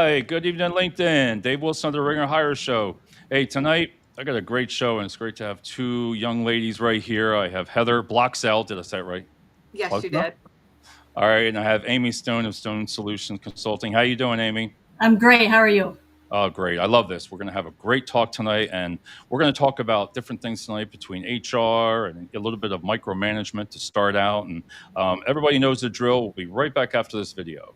Hi, good evening, LinkedIn. Dave Wilson of the Ringer Hire Show. Hey, tonight I got a great show, and it's great to have two young ladies right here. I have Heather Blokzyl. Did I say it right? Yes, you Blokzyl? did. All right, and I have Amy Stone of Stone Solutions Consulting. How you doing, Amy? I'm great. How are you? Oh, great. I love this. We're going to have a great talk tonight, and we're going to talk about different things tonight between HR and a little bit of micromanagement to start out. And everybody knows the drill. We'll be right back after this video.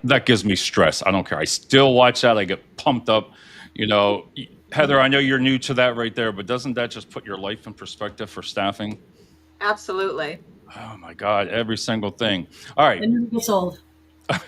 That gives me stress. I don't care. I still watch that. I get pumped up. You know, Heather, I know you're new to that right there, but doesn't that just put your life in perspective for staffing? Absolutely. Oh my God, every single thing. All right. It never gets old.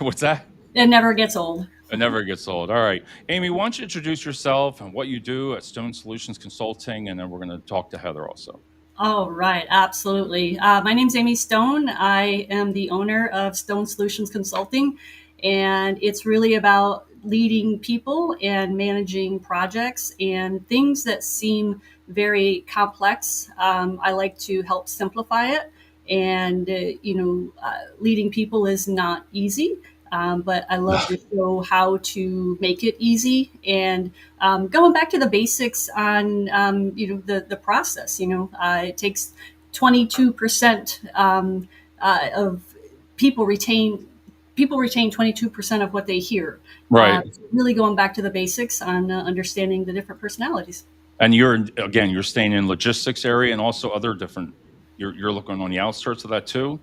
What's that? It never gets old. It never gets old. All right. Amy, why don't you introduce yourself and what you do at Stone Solutions Consulting, and then we're going to talk to Heather also. All right, absolutely. My name's Amy Stone. I am the owner of Stone Solutions Consulting, and it's really about leading people and managing projects and things that seem very complex. I like to help simplify it, and leading people is not easy. But I love to show how to make it easy and going back to the basics on the process. It takes 22% of people retain 22% of what they hear. Right. Really going back to the basics on understanding the different personalities. And you're staying in logistics area and also other different, you're looking on the outskirts of that too?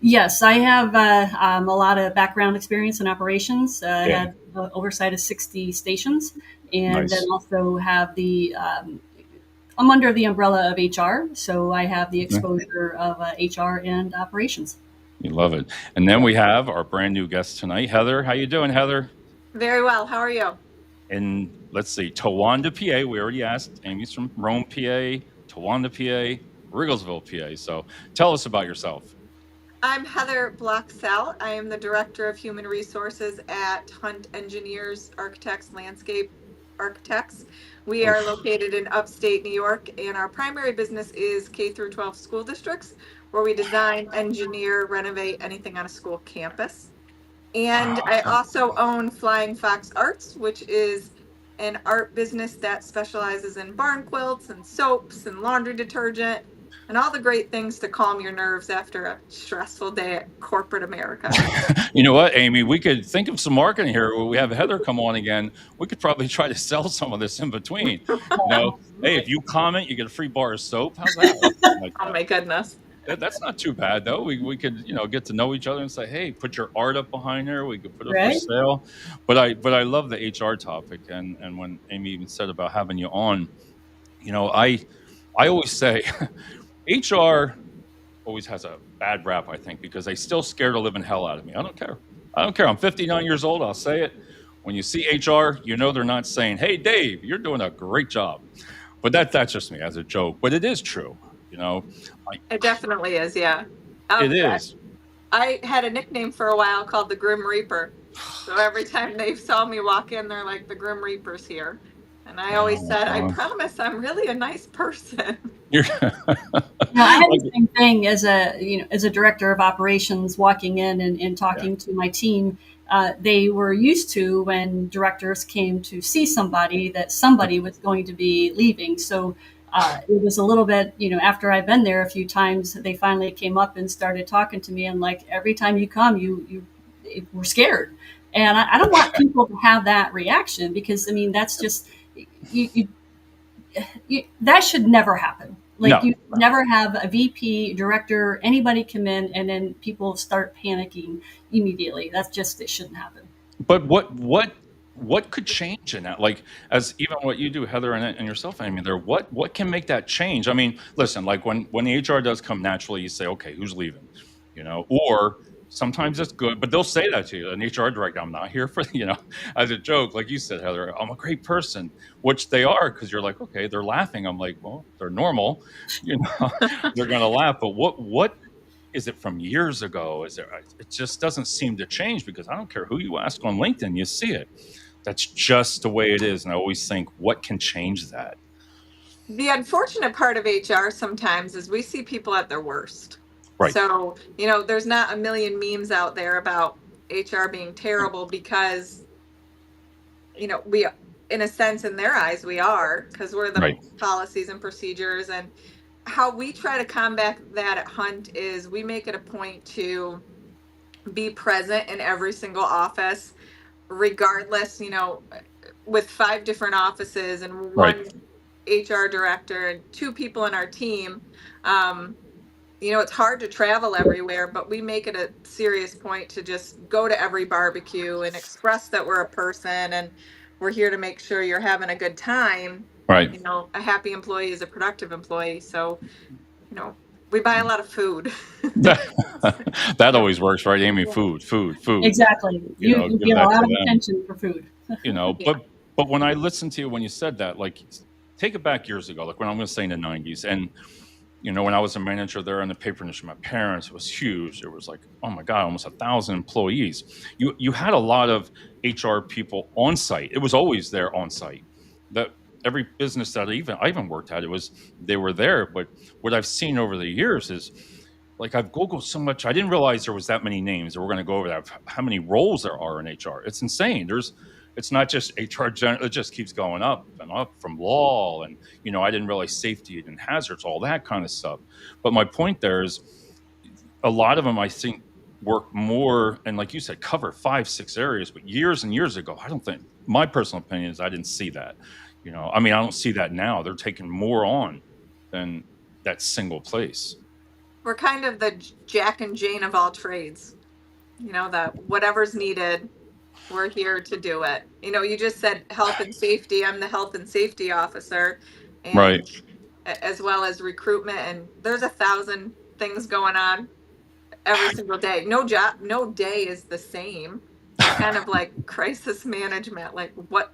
Yes, I have a lot of background experience in operations. I Yeah. had oversight of 60 stations, and then Nice. also have I'm under the umbrella of HR, so I have the exposure of HR and operations. You love it. And then we have our brand new guest tonight, Heather. How you doing, Heather? Very well. How are you? In, let's see, Towanda, PA. We already asked. Amy's from Rome, PA, Towanda, PA, Rigglesville, PA. So tell us about yourself. I'm Heather Blokzyl. I am the Director of Human Resources at Hunt Engineers, Architects, Landscape Architects. We are located in upstate New York, and our primary business is K through 12 school districts, where we design, engineer, renovate anything on a school campus. And I also own Flying Fox Arts, which is an art business that specializes in barn quilts and soaps and laundry detergent and all the great things to calm your nerves after a stressful day at corporate America. You know what, Amy? We could think of some marketing here. We have Heather come on again. We could probably try to sell some of this in between. Hey, if you comment, you get a free bar of soap. How's that? Oh my goodness. That's not too bad though. We could get to know each other and say, hey, put your art up behind there. We could put it for Right. sale. But I love the HR topic, and when Amy even said about having you on, I always say HR always has a bad rap, I think, because they still scare the living hell out of me. I don't care. I'm 59 years old. I'll say it. When you see HR, they're not saying, hey, Dave, you're doing a great job. But that's just me as a joke. But it is true. It definitely is, yeah. It is. I had a nickname for a while called the Grim Reaper. So every time they saw me walk in, they're like, the Grim Reaper's here. And I always said, I promise I'm really a nice person. I had the same thing as a director of operations walking in and talking to my team. They were used to when directors came to see somebody that somebody was going to be leaving. So it was a little bit, after I've been there a few times, they finally came up and started talking to me. And like every time you come, we're scared. And I don't want people to have that reaction, because I mean, that's just, you, that should never happen. Like, No, you never have a VP, director, anybody come in and then people start panicking immediately. That's just, it shouldn't happen. but what could change in that? Like, as even what you do, Heather, and yourself, Amy, there, what can make that change? I mean, listen, like when the HR does come naturally, you say, okay, who's leaving, or sometimes it's good, but they'll say that to you, an HR director. I'm not here for as a joke, like you said, Heather. I'm a great person, which they are, because you're like, okay, they're laughing. I'm like, well, they're normal, they're gonna laugh. But what is it from years ago? Is it just doesn't seem to change, because I don't care who you ask on LinkedIn, you see it. That's just the way it is. And I always think, what can change that? The unfortunate part of HR sometimes is we see people at their worst. Right. So, there's not a million memes out there about HR being terrible, because, we, in a sense, in their eyes, we are, because we're the Right. policies and procedures. And how we try to combat that at Hunt is we make it a point to be present in every single office, regardless, with 5 different offices and Right. one HR director and 2 people in our team. It's hard to travel everywhere, but we make it a serious point to just go to every barbecue and express that we're a person and we're here to make sure you're having a good time. Right. A happy employee is a productive employee. So, we buy a lot of food. That always works, right, Amy? Food. Exactly. You Give get a that lot to of them. attention for food. Yeah. But when I listened to you, when you said that, like, take it back years ago, like when I'm going to say in the 90s, and when I was a manager there in the paper industry, my parents, it was huge. There was like, oh my God, almost 1,000 employees. You had a lot of HR people on site. It was always there on site. That every business that I even worked at, they were there. But what I've seen over the years is, like, I've Googled so much, I didn't realize there was that many names. We're going to go over that, how many roles there are in HR. It's insane. It's not just HR, it just keeps going up and up, from law. And, I didn't realize safety and hazards, all that kind of stuff. But my point there is, a lot of them, I think, work more, and like you said, cover 5, 6 areas. But years and years ago, I don't think, my personal opinion is, I didn't see that. I mean, I don't see that now. They're taking more on than that single place. We're kind of the Jack and Jane of all trades. That whatever's needed, we're here to do it. You just said health and safety. I'm the health and safety officer, and Right. as well as recruitment. And there's 1,000 things going on every single day. No day is the same. It's kind of like crisis management. Like, what?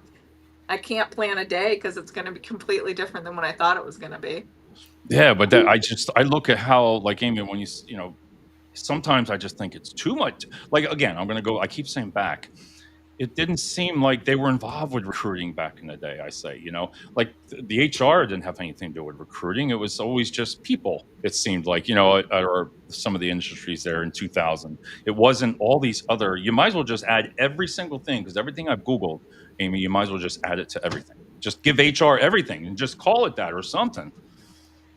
I can't plan a day because it's going to be completely different than what I thought it was going to be. Yeah, but I look at how, like, Amy, when sometimes I just think it's too much. Like, again, I keep saying back. It didn't seem like they were involved with recruiting back in the day. I say, like the HR didn't have anything to do with recruiting. It was always just people. It seemed like, or some of the industries there in 2000. It wasn't all these other. You might as well just add every single thing, because everything I've Googled, Amy, you might as well just add it to everything. Just give HR everything and just call it that or something.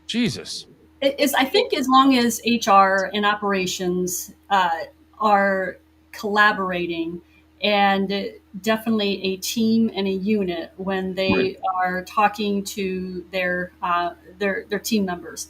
Jesus. I think as long as HR and operations are collaborating, and definitely a team and a unit when they Right. are talking to their team members,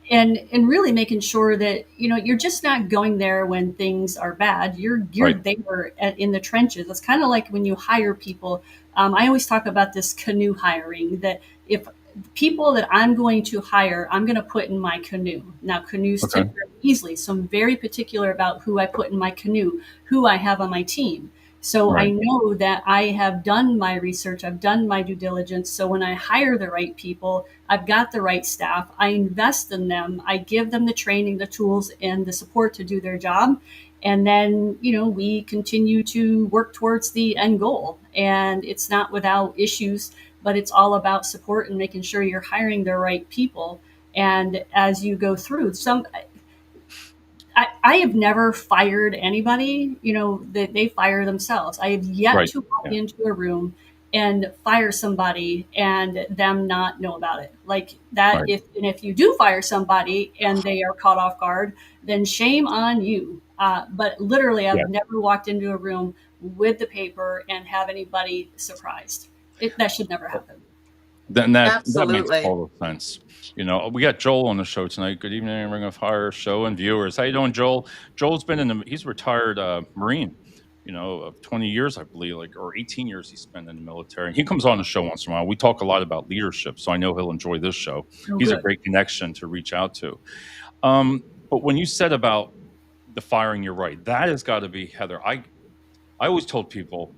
and really making sure that you're just not going there when things are bad. You're Right. there in the trenches. It's kind of like when you hire people. I always talk about this canoe hiring, that if people that I'm going to hire, I'm going to put in my canoe. Now, canoes Okay. tip very easily, so I'm very particular about who I put in my canoe, who I have on my team. So I Right. know that I have done my research, I've done my due diligence. So when I hire the right people, I've got the right staff, I invest in them, I give them the training, the tools, and the support to do their job. And then, we continue to work towards the end goal. And it's not without issues, but it's all about support and making sure you're hiring the right people. And as you go through, I have never fired anybody, that they fire themselves. I have yet Right. to walk Yeah. into a room and fire somebody and them not know about it. Like that, Right. if you do fire somebody and they are caught off guard, then shame on you. But literally, Yeah. I've never walked into a room with the paper and have anybody surprised. That should never happen. Then that makes Absolutely. total sense. We got Joel on the show tonight. Good evening, Ring of Fire show and viewers. How you doing, Joel? Joel's been he's a retired Marine, of 20 years, I believe, or 18 years he spent in the military. And he comes on the show once in a while. We talk a lot about leadership, so I know he'll enjoy this show. Oh, He's a good. great connection to reach out to. But when you said about the firing, you're right. That has got to be, Heather. I always told people,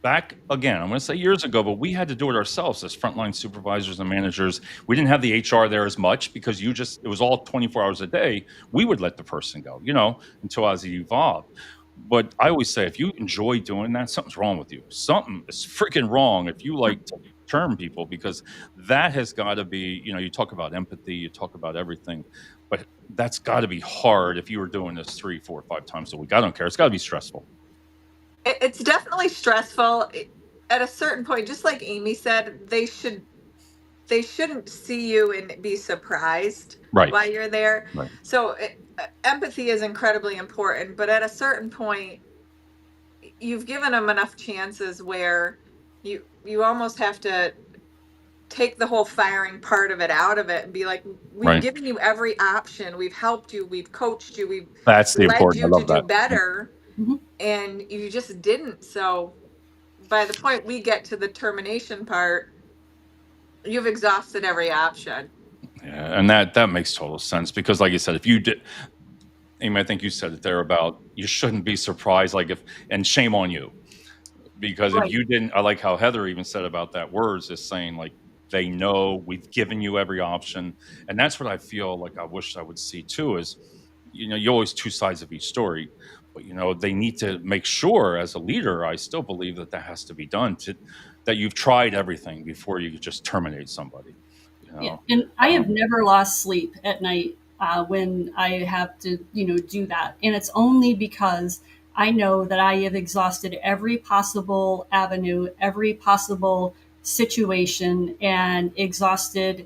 back again, I'm going to say years ago, but we had to do it ourselves as frontline supervisors and managers. We didn't have the HR there as much because it was all 24 hours a day. We would let the person go, until as it evolved. But I always say, if you enjoy doing that, something's wrong with you. Something is freaking wrong if you like to turn people, because that has got to be, you talk about empathy, you talk about everything, but that's got to be hard if you were doing this 3, 4, 5 times a week. I don't care. It's got to be stressful. It's definitely stressful. At a certain point, just like Amy said, they shouldn't see you and be surprised Right. while you're there. Right. So empathy is incredibly important, but at a certain point, you've given them enough chances where you almost have to take the whole firing part of it out of it and be like, we've Right. given you every option, we've helped you, we've coached you, we've That's the led important. I you to love do that. better, Mhm. and you just didn't. So by the point we get to the termination part, you've exhausted every option. Yeah, and that makes total sense, because, like you said, if you did, Amy, I think you said it there about you shouldn't be surprised, and shame on you, because if Right. you didn't, I like how Heather even said about that words is saying, like, they know we've given you every option, and that's what I feel like I wish I would see too. Is you always two sides of each story, but they need to make sure, as a leader, I still believe that has to be done, that you've tried everything before you just terminate somebody. Yeah, and I have Um, never lost sleep at night when I have to, do that, and it's only because I know that I have exhausted every possible avenue, every possible situation, and exhausted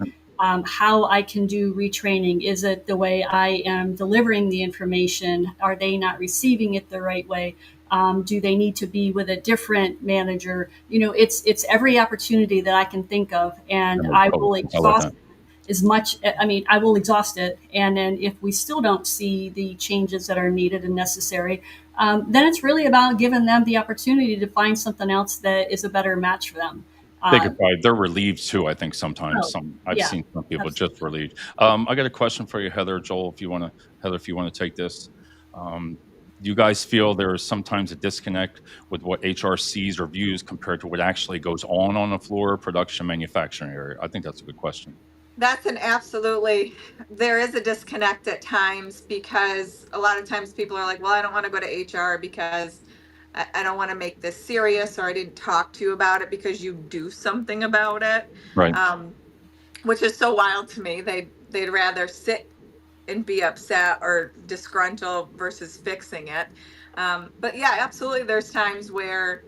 how I can do retraining. Is it the way I am delivering the information? Are they not receiving it the right way? Do they need to be with a different manager? It's every opportunity that I can think of, and I will I love exhaust that. as much. I mean, I will exhaust it, and then if we still don't see the changes that are needed and necessary, then it's really about giving them the opportunity to find something else that is a better match for them. They Uh, could probably they're relieved too, I think sometimes. oh, I've yeah, seen some people just absolutely. relieved. I got a question for you, Heather, Joel, Heather, if you wanna take this. Um, do you guys feel there is sometimes a disconnect with what HR sees or views compared to what actually goes on the floor, production, manufacturing area? I think that's a good question. That's an absolutely, there is a disconnect at times, because a lot of times people are like, well, I don't want to go to HR because I don't want to make this serious, or I didn't talk to you about it because you do something about it. Right. Which is so wild to me. They'd rather sit and be upset or disgruntled versus fixing it. But yeah, absolutely. There's times where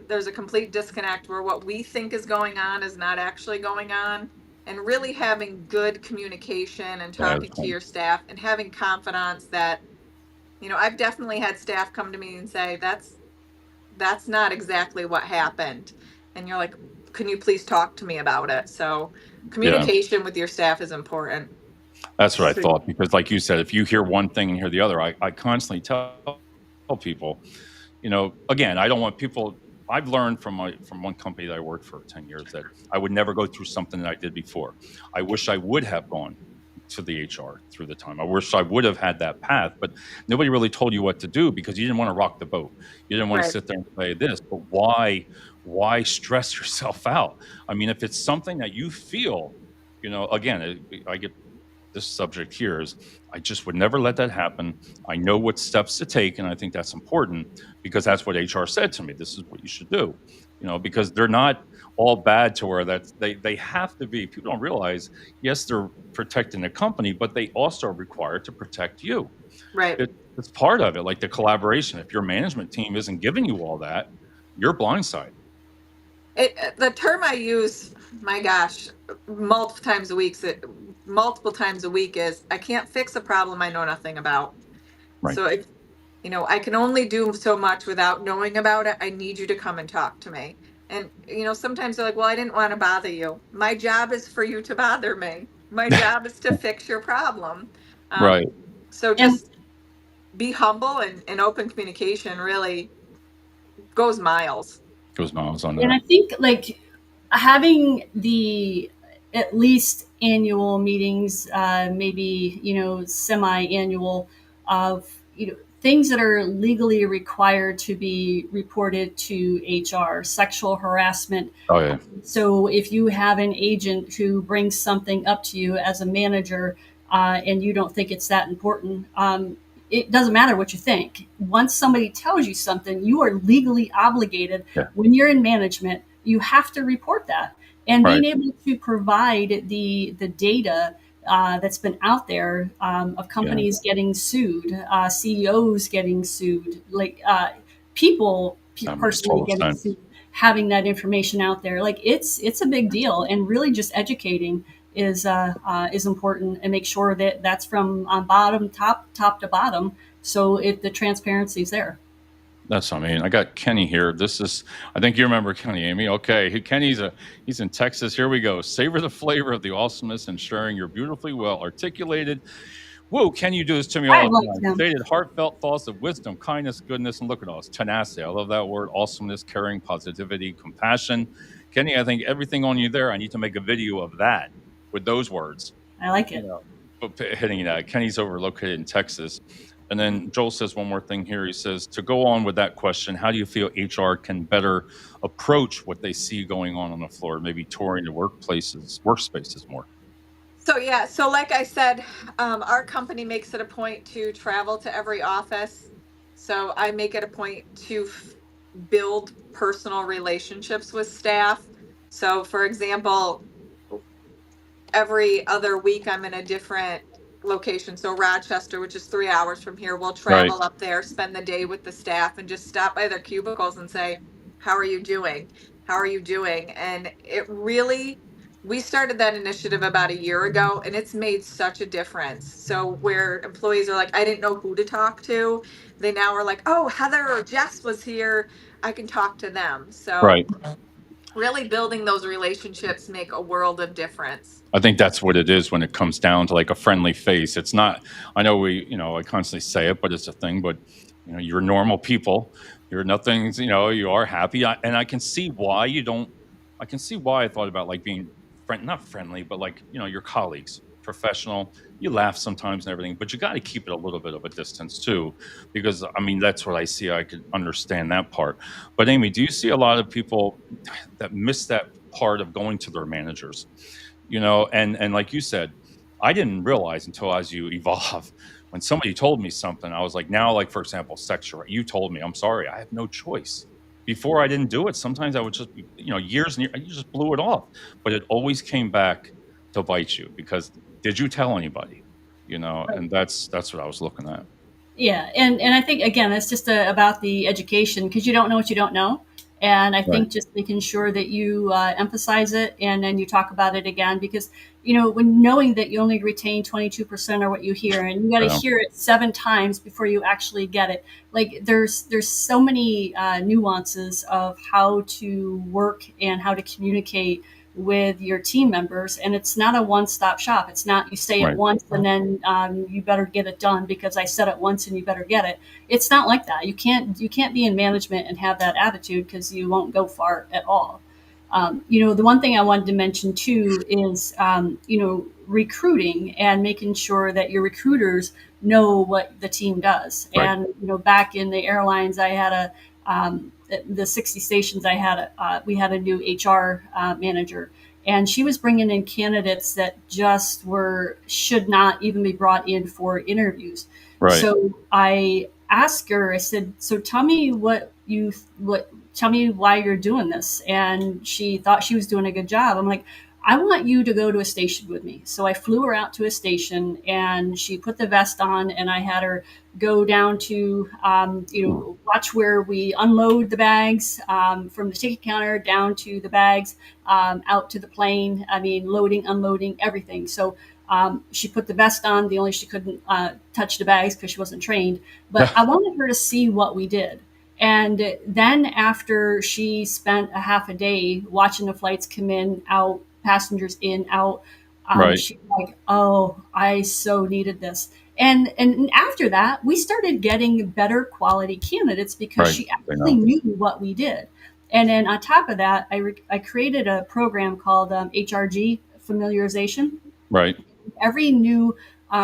there's a complete disconnect where what we think is going on is not actually going on. And really having good communication and Yeah, talking to your staff and having confidence that, I've definitely had staff come to me and say, that's not exactly what happened. And you're like, can you please talk to me about it? So yeah. communication with your staff is important. That's what I thought, because like you said, if you hear one thing and hear the other, I constantly tell people, again, I don't want people. I've learned from one company that I worked for 10 years that I would never go through something that I did before. I wish I would have gone to the HR through the time. I wish I would have had that path, but nobody really told you what to do, because you didn't want to rock the boat. You didn't want to Right. sit there and say this, but why stress yourself out? I mean, if it's something that you feel, again, I get this subject here is, I just would never let that happen. I know what steps to take, and I think that's important, because that's what HR said to me. This is what you should do, because they're not all bad to where that they have to be. People don't realize, yes, they're protecting the company, but they also are required to protect you. Right. It's part of it, like the collaboration. If your management team isn't giving you all that, you're blindsided. The term I use, my gosh, multiple times a week is, I can't fix a problem I know nothing about. Right. So if, I can only do so much without knowing about it. I need you to come and talk to me. And, sometimes they're like, well, I didn't want to bother you. My job is for you to bother me. My job is to fix your problem. Right. So And just be humble, and open communication really goes miles. Goes miles on and that. I think like having the at least annual meetings, maybe semi-annual, of things that are legally required to be reported to HR, sexual harassment. Oh yeah. So if you have an agent who brings something up to you as a manager, and you don't think it's that important, it doesn't matter what you think. Once somebody tells you something, you are legally obligated. Yeah. When you're in management, you have to report that. And Right. being able to provide the data that's been out there, of companies getting sued, CEOs getting sued, like people That makes personally total getting sense. sued, having that information out there, like it's a big deal. And really just educating is important, and make sure that that's from bottom top to bottom, so the transparency is there. That's, I mean, I got Kenny here. This is, I think you remember Kenny, Amy. Okay, he's in Texas. Here we go. Savor the flavor of the awesomeness and sharing your beautifully well articulated. Whoa, can you do this to me I all the like time? them. Stated heartfelt thoughts of wisdom, kindness, goodness, and look at us, tenacity. I love that word. Awesomeness, caring, positivity, compassion. Kenny, I think everything on you there. I need to make a video of that with those words. I like You it. know, but hitting that. Kenny's over located in Texas. And then Joel says one more thing here. He says, to go on with that question, how do you feel HR can better approach what they see going on the floor, maybe touring the workspaces more? So yeah, so like I said, our company makes it a point to travel to every office. So I make it a point to build personal relationships with staff. So for example, every other week I'm in a different location. So Rochester, which is 3 hours from here, we'll Right, travel up there, spend the day with the staff, and just stop by their cubicles and say, how are you doing? How are you doing? And it really, we started that initiative about a year ago, and it's made such a difference. So where employees are like, I didn't know who to talk to, they now are like, oh, Heather or Jess was here, I can talk to them. So right. really building those relationships make a world of difference. I think that's what it is when it comes down to like a friendly face. It's not, I know I constantly say it, but it's a thing, but you're normal people. You're nothing, you are happy. And I can see why you don't, I can see why I thought about like being not friendly, but like, your colleagues, professional, you laugh sometimes and everything, but you got to keep it a little bit of a distance too, because I mean, that's what I see. I could understand that part. But Amy, do you see a lot of people that miss that part of going to their managers? And like you said, I didn't realize until as you evolve, when somebody told me something, I was like, now, like, for example, sexual, you told me, I'm sorry, I have no choice. Before I didn't do it. Sometimes I would just be, years and years, you just blew it off, but it always came back to bite you because did you tell anybody? And that's what I was looking at. Yeah, and I think again, it's just about the education, because you don't know what you don't know. And I Right. think just making sure that you emphasize it, and then you talk about it again, because when knowing that you only retain 22% of what you hear, and you got to Yeah. hear it 7 times before you actually get it. Like there's so many nuances of how to work and how to communicate with your team members, and it's not a one-stop shop. It's not you say it Right. once and then you better get it done because I said it once and you better get it. It's not like that. You can't be in management and have that attitude, because you won't go far at all. The one thing I wanted to mention too is recruiting, and making sure that your recruiters know what the team does. Right. And back in the airlines, I had the 60 stations I had, we had a new HR manager, and she was bringing in candidates that just should not even be brought in for interviews. Right. So I asked her, I said, so tell me tell me why you're doing this. And she thought she was doing a good job. I'm like, I want you to go to a station with me. So I flew her out to a station, and she put the vest on, and I had her go down to, watch where we unload the bags, from the ticket counter down to the bags, out to the plane. I mean, loading, unloading, everything. So She put the vest on. The only she couldn't touch the bags because she wasn't trained. But I wanted her to see what we did. And then after she spent a half a day watching the flights come in, out, passengers in, out, Right. she's like, "Oh, I so needed this." And after that, we started getting better quality candidates because Right. she They actually know. knew what we did. And then on top of that, I created a program called HRG familiarization. Right. Every new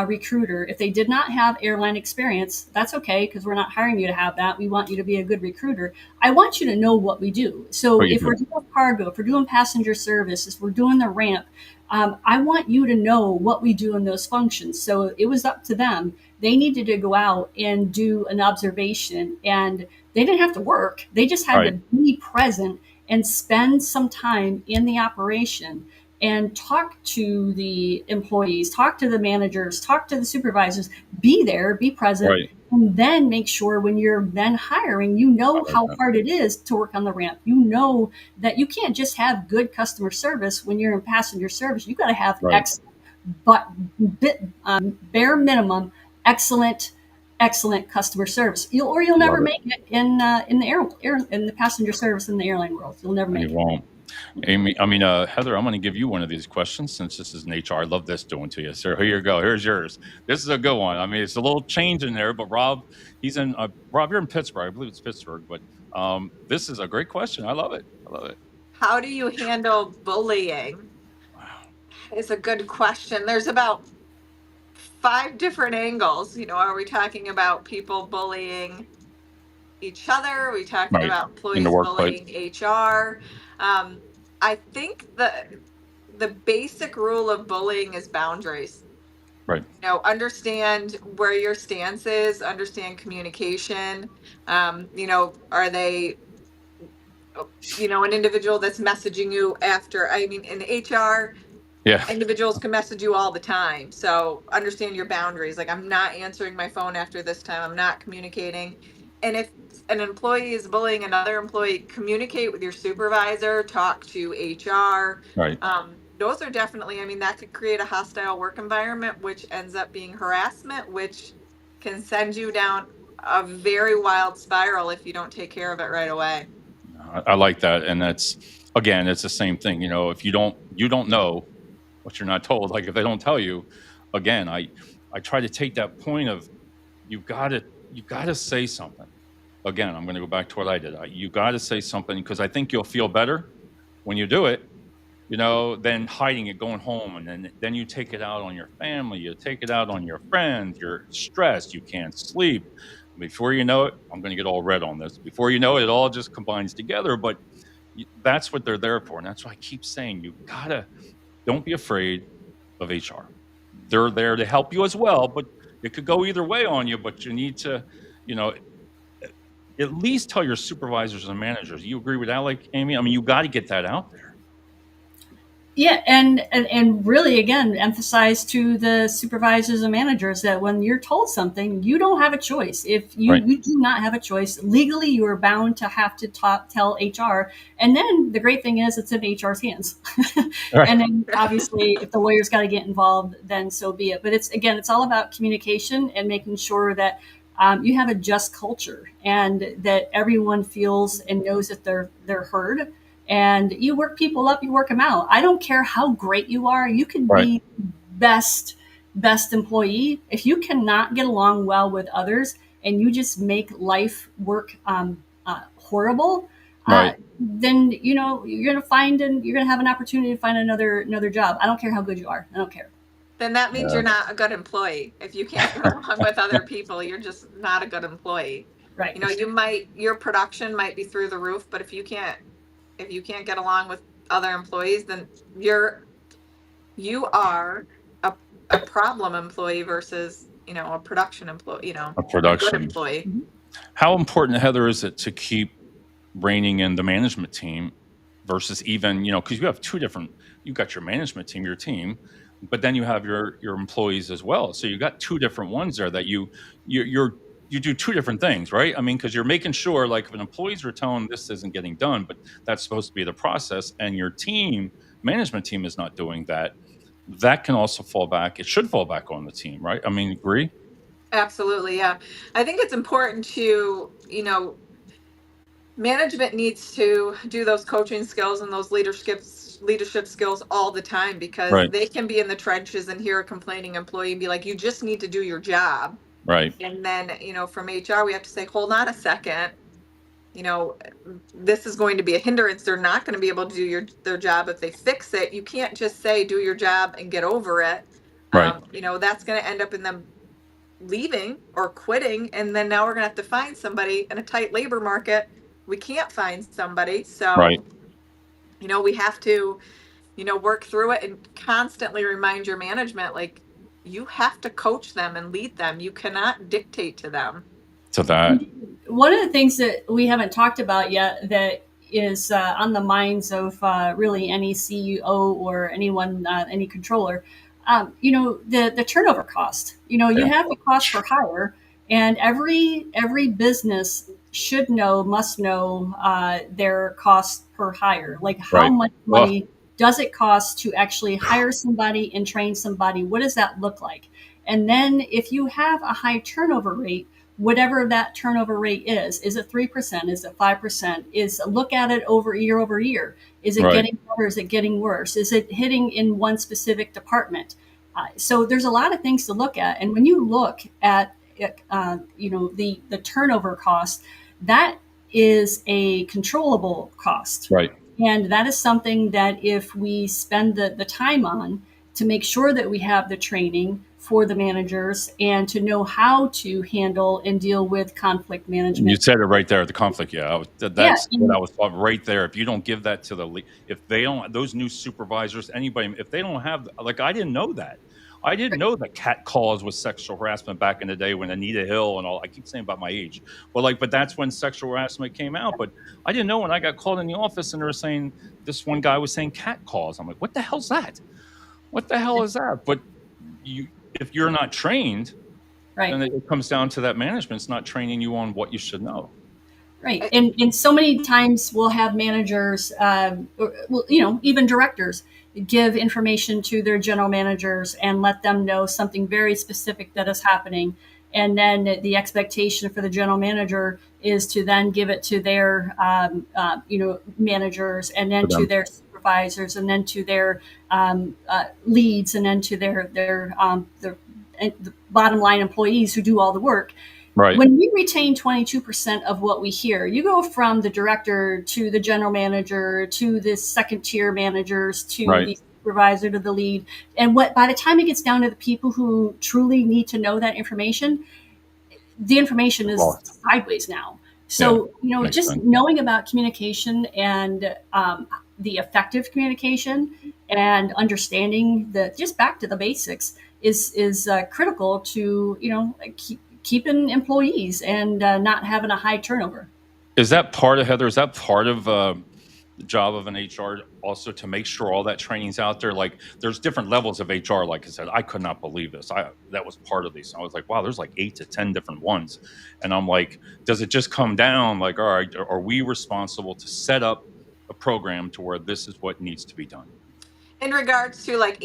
recruiter, if they did not have airline experience, that's okay because we're not hiring you to have that. We want you to be a good recruiter. I want you to know what we do. So What you if we're do. doing cargo, if we're doing passenger service, if we're doing the ramp, I want you to know what we do in those functions. So it was up to them. They needed to go out and do an observation, and they didn't have to work. They just had to Right. be present and spend some time in the operation and talk to the employees, talk to the managers, talk to the supervisors, be there, be present, Right. and then make sure when you're then hiring, you I know like how that. hard it is to work on the ramp. You know that you can't just have good customer service when you're in passenger service. You got to have Right. excellent, but bare minimum, excellent, excellent customer service. You'll Love never it. make it in the air in the passenger service in the airline world. You'll never And you make it. won't. Amy, Heather, I'm going to give you one of these questions since this is an HR. I love this doing to you. So here you go. Here's yours. This is a good one. I mean, it's a little change in there, but Rob, Rob, you're in Pittsburgh. I believe it's Pittsburgh, but this is a great question. I love it. I love it. How do you handle bullying? Wow. Is a good question. There's about five different angles. Are we talking about people bullying each other? Are we talking Right. about In the employees workplace. bullying HR? I think the basic rule of bullying is boundaries. Right. Understand where your stance is, understand communication. Are they, an individual that's messaging you after? I mean, in HR, Yeah. individuals can message you all the time. So understand your boundaries. Like, I'm not answering my phone after this time. I'm not communicating. And if an employee is bullying another employee, communicate with your supervisor, talk to HR. Right. Those are definitely, that could create a hostile work environment, which ends up being harassment, which can send you down a very wild spiral if you don't take care of it right away. I like that. And that's, again, it's the same thing. If you don't know what you're not told. Like if they don't tell you, again, I try to take that point of you gotta say something. Again, I'm going to go back to what I did. You got to say something because I think you'll feel better when you do it. Than hiding it, going home, and then you take it out on your family. You take it out on your friends. You're stressed. You can't sleep. Before you know it, I'm going to get all red on this. Before you know it, it all just combines together. But that's what they're there for, and that's why I keep saying don't be afraid of HR. They're there to help you as well, but it could go either way on you. But you need to, you know, at least tell your supervisors and managers. You agree with that, like Amy? I mean, you got to get that out there. Yeah, and really again emphasize to the supervisors and managers that when you're told something, you don't have a choice. If you, Right. you do not have a choice legally, you are bound to have to tell HR. And then the great thing is it's in HR's hands. Right. And then obviously if the lawyer's got to get involved, then so be it. But it's all about communication and making sure that you have a just culture and that everyone feels and knows that they're heard, and you work people up, you work them out. I don't care how great you are. You can Right. be best employee. If you cannot get along well with others and you just make life work horrible, Right. then you're gonna have an opportunity to find another job. I don't care how good you are. I don't care. Then that means Yeah. you're not a good employee. If you can't get along with other people, you're just not a good employee. Right. Your production might be through the roof, but if you can't get along with other employees, then you are a problem employee versus, a production employee, A a good production. employee. How important, Heather, is it to keep reining in the management team versus even, because you have you've got your management team, your team, but then you have your employees as well. So you got two different ones there that you do two different things, right? I mean, because you're making sure, like, if an employees are telling this isn't getting done, but that's supposed to be the process, and your management team is not doing that. that can also fall back. It should fall back on the team, right? I mean, agree? Absolutely, yeah. I think it's important to, management needs to do those coaching skills and those leadership skills all the time, because Right, they can be in the trenches and hear a complaining employee and be like, you just need to do your job. right, And then, from HR, we have to say, hold on a second, you know, this is going to be a hindrance. They're not going to be able to do their job if they fix it. You can't just say, do your job and get over it. right, That's going to end up in them leaving or quitting. And then now we're going to have to find somebody in a tight labor market. We can't find somebody. right. So, we have to, work through it and constantly remind your management, like, you have to coach them and lead them. You cannot dictate to them. To that. One of the things that we haven't talked about yet that is on the minds of really any CEO or anyone, any controller, the turnover cost. You Yeah. have the cost per hire, and every business should know, must know their cost per hire. Like, how Right. much Well, money does it cost to actually hire somebody and train somebody? What does that look like? And then if you have a high turnover rate, whatever that turnover rate is it 3%? Is it 5%? Is look at it over year. Is it right, getting better? Is it getting worse? Is it hitting in one specific department? So there's a lot of things to look at. And when you look at, the turnover cost, that is a controllable cost. right. And that is something that if we spend the time on to make sure that we have the training for the managers and to know how to handle and deal with conflict You management. said it right there, the conflict. Yeah, Yeah, that's what I was thought right there. If you don't give that to if they don't, those new supervisors, anybody, if they don't have, like, I didn't know that. I didn't know that cat calls was sexual harassment back in the day when Anita Hill and all. I keep saying about my age, but that's when sexual harassment came out. But I didn't know when I got called in the office and they were saying this one guy was saying cat calls. I'm like, what the hell's that? What the hell is that? But if you're not trained, right. then it comes down to that management's not training you on what you should know. Right. And so many times we'll have managers, even directors, give information to their general managers and let them know something very specific that is happening. And then the expectation for the general manager is to then give it to their, managers, and then to their supervisors, and then to their leads, and then to their the bottom line employees who do all the work. Right. When we retain 22% of what we hear, you go from the director to the general manager to the second tier managers to the supervisor to the lead. And by the time it gets down to the people who truly need to know that information, the information is sideways now. So, just sense. Knowing about communication and the effective communication and understanding just back to the basics is critical to, keeping employees and not having a high turnover. Is that part of, Heather? Is that part of the job of an HR also to make sure all that training's out there? Like, there's different levels of HR. Like I said, I could not believe this. That was part of these. I was like, wow, there's like 8 to 10 different ones. And I'm like, does it just come down like, all right, are we responsible to set up a program to where this is what needs to be done? In regards to like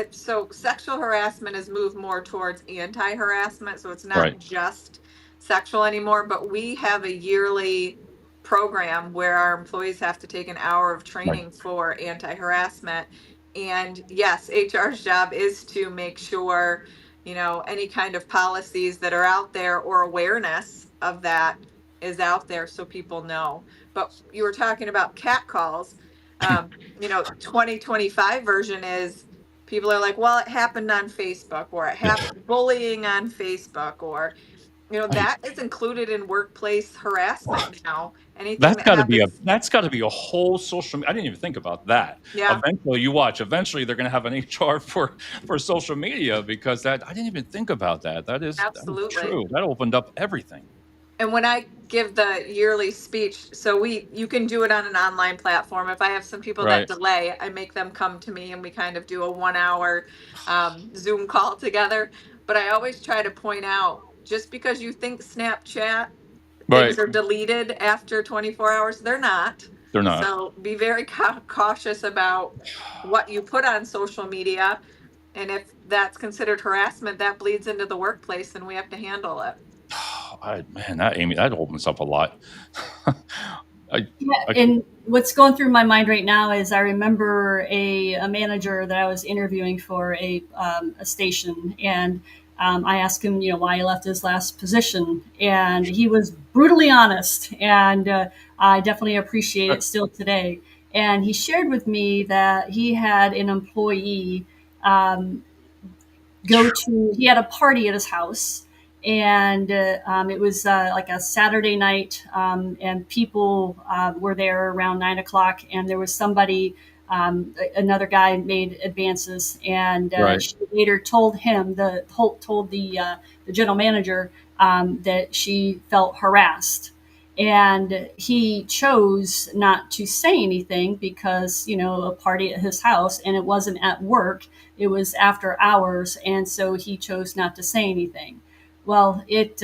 so sexual harassment has moved more towards anti-harassment, so it's not just sexual anymore, but we have a yearly program where our employees have to take an hour of training for anti-harassment. And yes, HR's job is to make sure, any kind of policies that are out there or awareness of that is out there so people know. But you were talking about cat calls. 2025 version is people are like, well, it happened on Facebook, or it happened bullying on Facebook, or that is included in workplace harassment now. Anything that's got to be a whole social. I didn't even think about that. Yeah. Eventually they're going to have an HR for social media, because I didn't even think about that. That is absolutely true. That opened up everything. And when I give the yearly speech, so you can do it on an online platform. If I have some people that delay, I make them come to me and we kind of do a 1 hour Zoom call together. But I always try to point out, just because you think Snapchat things are deleted after 24 hours, they're not. They're not. So be very cautious about what you put on social media. And if that's considered harassment, that bleeds into the workplace and we have to handle it. Man, that Amy, that opens up a lot. I, Yeah, I and what's going through my mind right now is I remember a manager that I was interviewing for a station, and I asked him, why he left his last position, and he was brutally honest, and I definitely appreciate it still today. And he shared with me that he had an employee um, he had a party at his house, and it was like a Saturday night, and people were there around 9 o'clock, and there was somebody, another guy made advances, and right, she later told him, told the general manager, that she felt harassed. And he chose not to say anything because, a party at his house, and it wasn't at work, it was after hours, and so he chose not to say anything. Well, it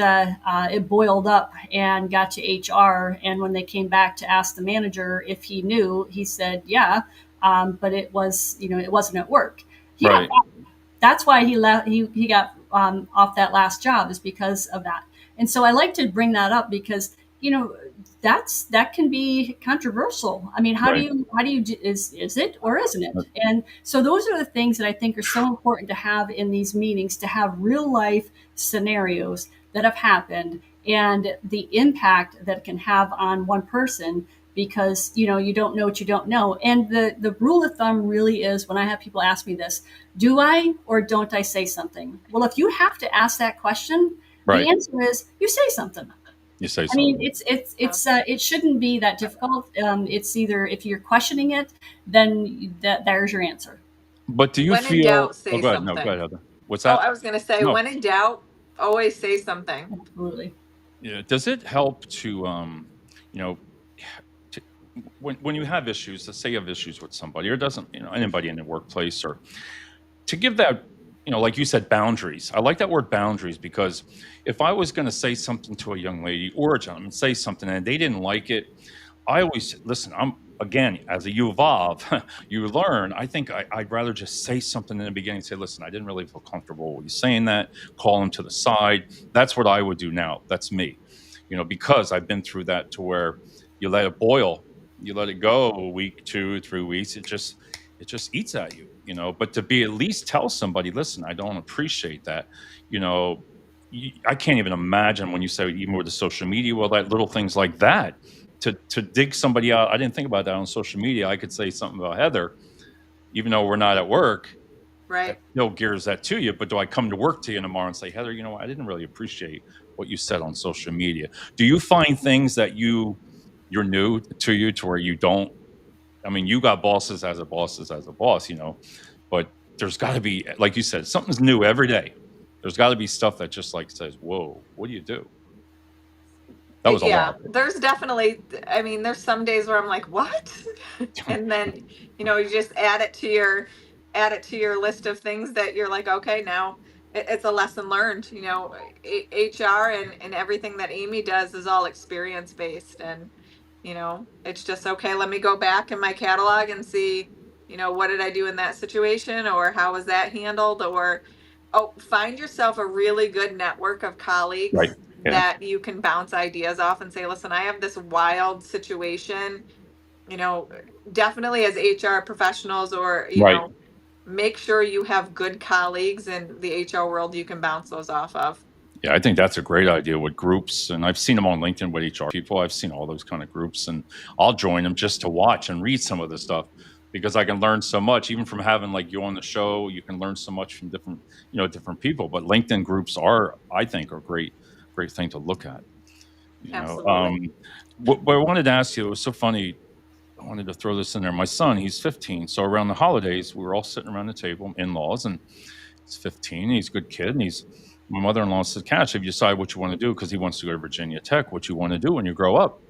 boiled up and got to HR, and when they came back to ask the manager if he knew, he said, "Yeah, but it wasn't at work." He got right, fired. That's why he left. He got off that last job, is because of that. And so I like to bring that up because that can be controversial. I mean, right. how do you is it or isn't it? And so those are the things that I think are so important to have in these meetings, to have real life scenarios that have happened and the impact that it can have on one person, because you don't know what you don't know. And the rule of thumb really is, when I have people ask me this, do I or don't I say something? Well, if you have to ask that question, the Right. answer is you say something. You say I mean, something. it shouldn't be that difficult. It's either, if you're questioning it, then there's your answer. But do you When in feel? doubt, Oh, say go ahead. No, go ahead, something. Heather. What's Oh, that? I was going to say, No. when in doubt, always say something. Absolutely. Yeah. Does it help to, you know, to, when you have issues, let's say you have issues with somebody, or doesn't, anybody in the workplace, or to give that, like you said, boundaries. I like that word boundaries, because if I was going to say something to a young lady or a gentleman, say something and they didn't like it, I always listen. Again, as you evolve, you learn. I think I'd rather just say something in the beginning. Say, listen, I didn't really feel comfortable with you saying that. Call them to the side. That's what I would do now. That's me, because I've been through that, to where you let it boil, you let it go a week, 2, 3 weeks. It just eats at you, But to be at least tell somebody, listen, I don't appreciate that, you know. I can't even imagine when you say, even with the social media, well, that little things like that, to dig somebody out. I didn't think about that on social media. I could say something about Heather, even though we're not at work. That Right. still gears that to you. But do I come to work to you tomorrow and say, Heather, I didn't really appreciate what you said on social media? Do you find things that you're new to you, to where you don't? I mean, you got bosses as a boss, but there's got to be, like you said, something's new every day. There's got to be stuff that just like says, "Whoa, what do you do?" That was a Yeah, lot. there's definitely, I mean, there's some days where I'm like, what? And then, you just add it to your list of things that you're like, okay, now it's a lesson learned. HR and everything that Amy does is all experience based, and it's just, okay, let me go back in my catalog and see, what did I do in that situation, or how was that handled, or find yourself a really good network of Right. colleagues Yeah. that you can bounce ideas off and say, listen, I have this wild situation, you know, definitely as HR professionals, or, Right. make sure you have good colleagues in the HR world you can bounce those off of. Yeah, I think that's a great idea with groups, and I've seen them on LinkedIn with HR people. I've seen all those kind of groups, and I'll join them just to watch and read some of the stuff, because I can learn so much, even from having like you on the show. You can learn so much from different people. But LinkedIn groups are, I think, a great thing to look at. You know, Absolutely. what I wanted to ask you, it was so funny. I wanted to throw this in there. My son, he's 15. So around the holidays, we were all sitting around the table, in-laws, and he's 15. And he's a good kid. And my mother-in-law said, Cash, have you decided what you want to do? Because he wants to go to Virginia Tech. What you want to do when you grow up?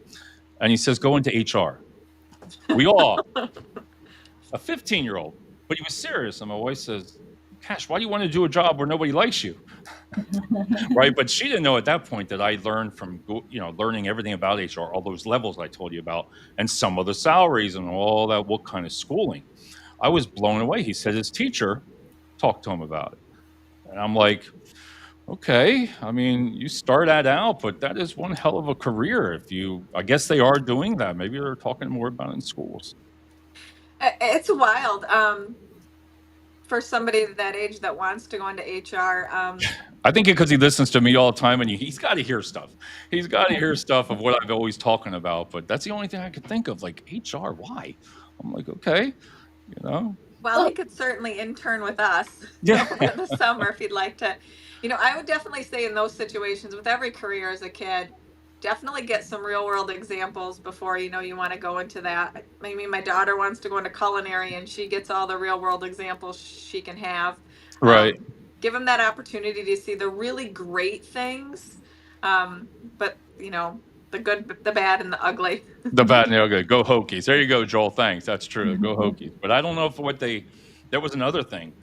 And he says, go into HR. We all, a 15-year-old, but he was serious. And my wife says, Cash, why do you want to do a job where nobody likes you? Right. But she didn't know at that point that I learned from, learning everything about HR, all those levels I told you about, and some of the salaries and all that, what kind of schooling. I was blown away. He said his teacher talked to him about it. And I'm like, okay, I mean, you start that out, but that is one hell of a career. I guess they are doing that. Maybe they're talking more about it in schools. It's wild. For somebody that age that wants to go into HR. I think because he listens to me all the time, and he's got to hear stuff. He's got to hear stuff of what I've always talking about. But that's the only thing I could think of. Like HR, why? I'm like, okay, you know. Well, he could certainly intern with us Yeah. in the summer if he'd like to. I would definitely say in those situations with every career as a kid, definitely get some real world examples before you want to go into that. Maybe my daughter wants to go into culinary and she gets all the real world examples she can have. Right. Give them that opportunity to see the really great things, but the good, the bad, and the ugly. The bad and the ugly. Go Hokies. There you go, Joel. Thanks. That's true. Go Hokies. But I don't know if there was another thing,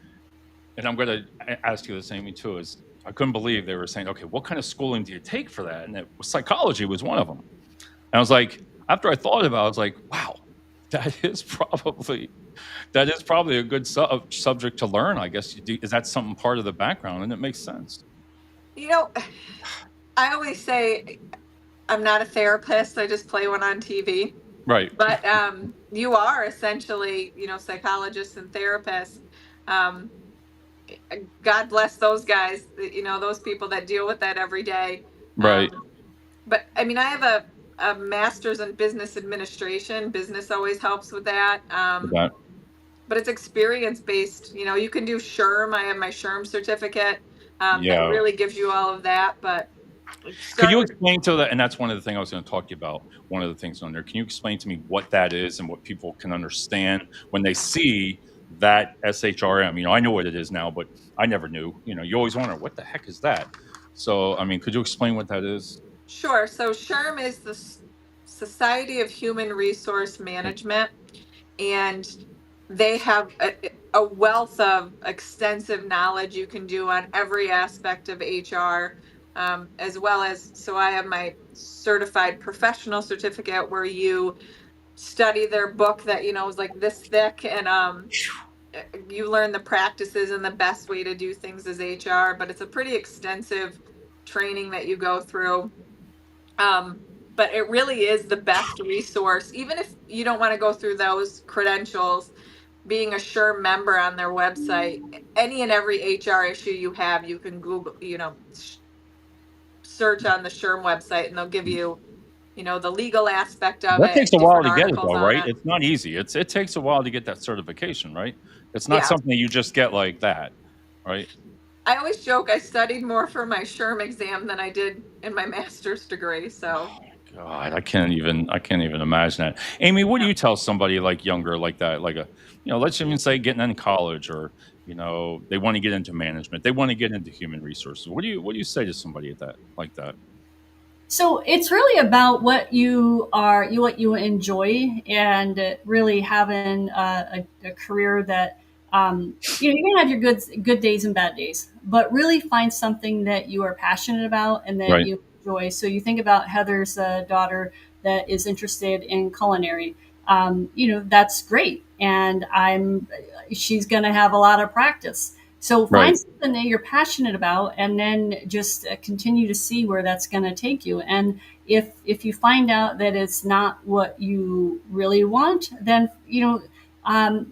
and I'm going to ask you the same thing too, is I couldn't believe they were saying, okay, what kind of schooling do you take for that? And psychology was one of them. And I was like, after I thought about it, I was like, wow, that is probably a good subject to learn. I guess is that something part of the background, and it makes sense. I always say I'm not a therapist. I just play one on TV. Right. But you are essentially, psychologists and therapists. God bless those guys, those people that deal with that every day. Right. But I mean, I have a master's in business administration. Business always helps with that. But it's experience based. You can do SHRM. I have my SHRM certificate. That really gives you all of that. But could you explain to that? And that's one of the things I was going to talk to you about. One of the things on there. Can you explain to me what that is and what people can understand when they see that SHRM? I know what it is now, but I never knew. You always wonder, what the heck is that? So, I mean, could you explain what that is? Sure. So SHRM is the Society of Human Resource Management, and they have a wealth of extensive knowledge you can do on every aspect of HR, as well as, so I have my certified professional certificate where you study their book that, is like this thick, and you learn the practices and the best way to do things as HR, but it's a pretty extensive training that you go through. But it really is the best resource, even if you don't want to go through those credentials. Being a SHRM member on their website, any and every HR issue you have, you can Google, search on the SHRM website, and they'll give you, the legal aspect of it. That takes a while to get it, though, right? It's not easy. It takes a while to get that certification, right? It's not something you just get like that, right? I always joke I studied more for my SHRM exam than I did in my master's degree. So. God, I can't even imagine that. Amy, what do you tell somebody like younger like that, like let's even say getting in college, or they want to get into management, they want to get into human resources. What do you say to somebody like that? So it's really about what you enjoy, and really having a career that you're gonna have your good days and bad days, but really find something that you are passionate about and that you enjoy. So you think about Heather's daughter that is interested in culinary. That's great, and she's gonna have a lot of practice. So find something that you're passionate about, and then just continue to see where that's going to take you. And if you find out that it's not what you really want, then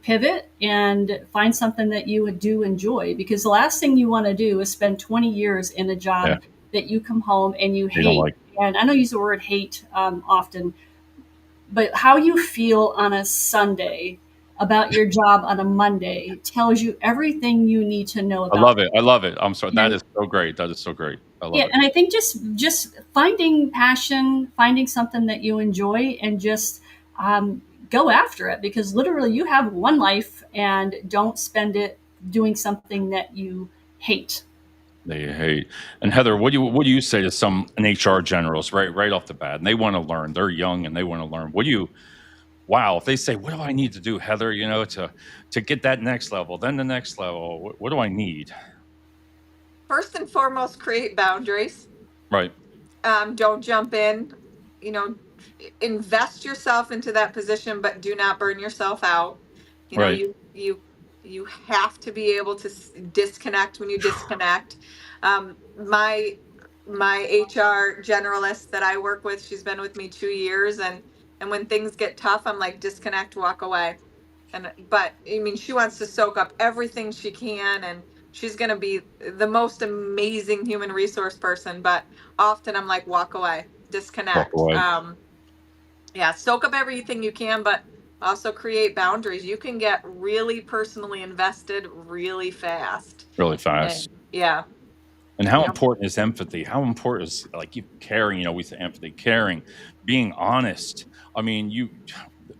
pivot and find something that you do enjoy. Because the last thing you want to do is spend 20 years in a job that you come home and you hate. And I know you use the word hate often, but how you feel on a Sunday about your job on a Monday tells you everything you need to know about I love it. I'm sorry. That is so great. I love it. And I think just finding passion, finding something that you enjoy, and just go after it, because literally you have one life, and don't spend it doing something that you hate. They hate. And Heather, what do you say to an HR generals right off the bat, and they want to learn? They're young and they want to learn. wow, if they say, what do I need to do, Heather, to get that next level, then the next level, what do I need? First and foremost, create boundaries. Right. Don't jump in. You know, invest yourself into that position, but do not burn yourself out. You know, Right. you have to be able to disconnect when you disconnect. My HR generalist that I work with, she's been with me 2 years, and when things get tough, I'm like, disconnect, walk away. But I mean, she wants to soak up everything she can, and she's going to be the most amazing human resource person. But often I'm like, walk away, Walk disconnect. away Yeah, soak up everything you can, but also create boundaries. You can get really personally invested really fast. really fast. And yeah, And how yeah. important is empathy? How important is like you caring? We say empathy, caring, being honest. I mean,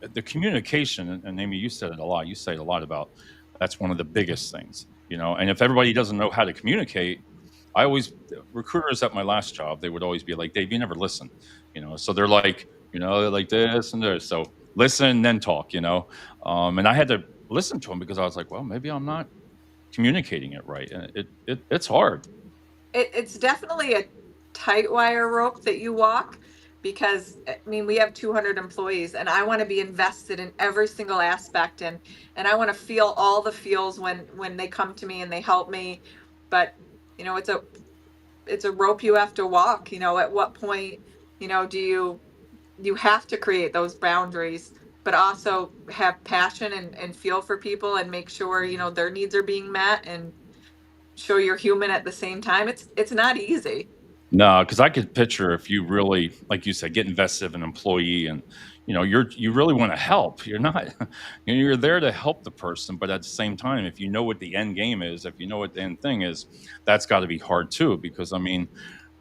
the communication, and Amy, you said it a lot. You say it a lot about that's one of the biggest things. And if everybody doesn't know how to communicate, recruiters at my last job, they would always be like, Dave, you never listen. So they're like this and this. So listen, then talk. And I had to listen to them because I was like, well, maybe I'm not communicating it right, and it's hard. It's definitely a tight wire rope that you walk, because I mean, we have 200 employees, and I want to be invested in every single aspect, and I want to feel all the feels when they come to me and they help me. But it's a rope you have to walk. At what point, do you have to create those boundaries, but also have passion and feel for people, and make sure their needs are being met, and show you're human at the same time. It's not easy. No, because I could picture if you really, like you said, get invested in an employee, and you really want to help. You're not, you're there to help the person, but at the same time, if you know what the end game is, if you know what the end thing is, that's got to be hard too. Because I mean,